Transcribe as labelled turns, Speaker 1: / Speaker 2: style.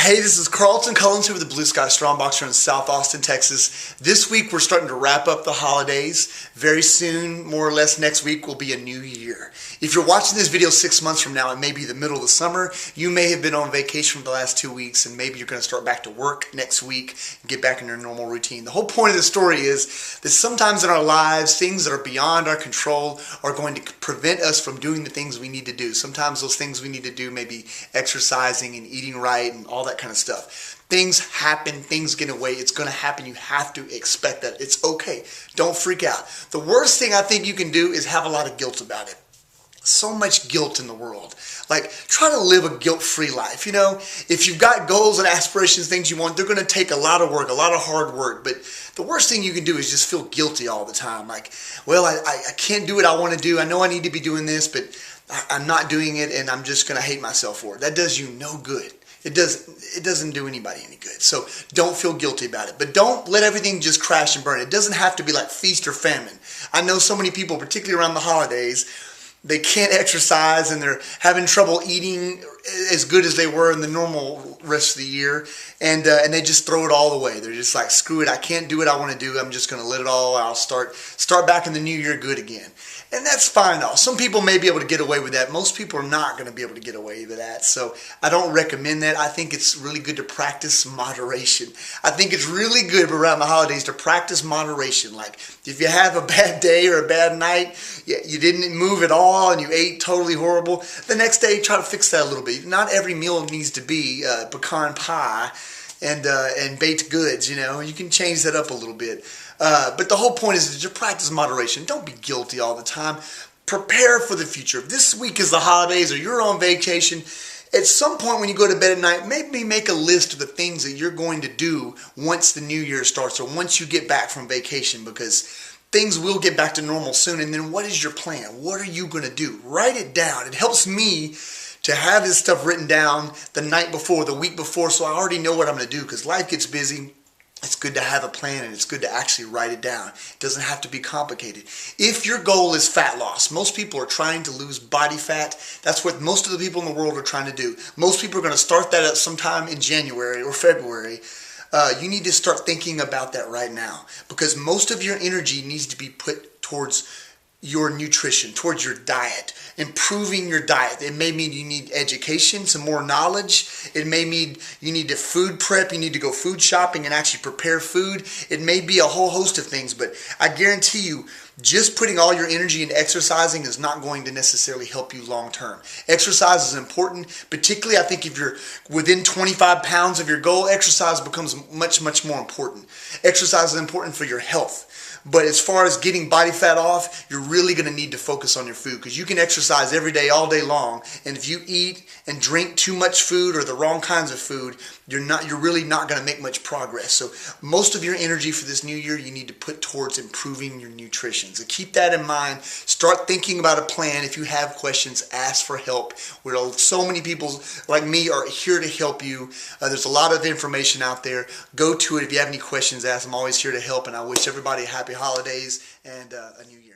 Speaker 1: Hey, this is Carlton Cullins here with the Blue Sky Strongboxer in South Austin, Texas. This week we're starting to wrap up the holidays. Very soon, more or less next week, will be a new year. If you're watching this video 6 months from now, it may be the middle of the summer. You may have been on vacation for the last 2 weeks and maybe you're going to start back to work next week and get back in your normal routine. The whole point of the story is that sometimes in our lives, things that are beyond our control are going to prevent us from doing the things we need to do. Sometimes those things we need to do may be exercising and eating right and all that kind of stuff. Things happen, things get away, it's going to happen. You have to expect that. It's okay. Don't freak out. The worst thing I think you can do is have a lot of guilt about it. So much guilt in the world. Like, try to live a guilt-free life. You know, if you've got goals and aspirations, things you want, they're going to take a lot of work, a lot of hard work. But the worst thing you can do is just feel guilty all the time. Like, well, I can't do what I want to do. I know I need to be doing this, but I'm not doing it, and I'm just going to hate myself for it. That does you no good. It doesn't do anybody any good. So don't feel guilty about it. But don't let everything just crash and burn. It doesn't have to be like feast or famine. I know so many people, particularly around the holidays, they can't exercise and they're having trouble eating as good as they were in the normal rest of the year, and they just throw it all away. They're just like, screw it, I can't do what I want to do. I'm just going to let it all out. Start back in the new year good again. And that's fine though. Some people may be able to get away with that. Most people are not going to be able to get away with that. So I don't recommend that. I think it's really good to practice moderation. I think it's really good around the holidays to practice moderation. Like, if you have a bad day or a bad night, you didn't move at all and you ate totally horrible, the next day try to fix that a little bit. Not every meal needs to be pecan pie and baked goods, you know. You can change that up a little bit. But the whole point is to practice moderation. Don't be guilty all the time. Prepare for the future. If this week is the holidays or you're on vacation, at some point when you go to bed at night, maybe make a list of the things that you're going to do once the new year starts or once you get back from vacation, because things will get back to normal soon. And then what is your plan? What are you going to do? Write it down. It helps me to have this stuff written down the night before, the week before, so I already know what I'm going to do, because life gets busy. It's good to have a plan, and it's good to actually write it down. It doesn't have to be complicated. If your goal is fat loss, most people are trying to lose body fat. That's what most of the people in the world are trying to do. Most people are going to start that at sometime in January or February. You need to start thinking about that right now, because most of your energy needs to be put towards your nutrition, towards your diet, improving your diet. It may mean you need education, some more knowledge. It may mean you need to food prep, you need to go food shopping and actually prepare food. It may be a whole host of things, but I guarantee you, just putting all your energy into exercising is not going to necessarily help you long term. Exercise is important, particularly I think if you're within 25 pounds of your goal, exercise becomes much, much more important. Exercise is important for your health. But as far as getting body fat off, you're really going to need to focus on your food, because you can exercise every day, all day long, and if you eat and drink too much food or the wrong kinds of food, you're really not going to make much progress. So most of your energy for this new year you need to put towards improving your nutrition. So keep that in mind. Start thinking about a plan. If you have questions, ask for help. So many people like me are here to help you. There's a lot of information out there. Go to it. If you have any questions, ask. I'm always here to help, and I wish everybody a happy holidays and a new year.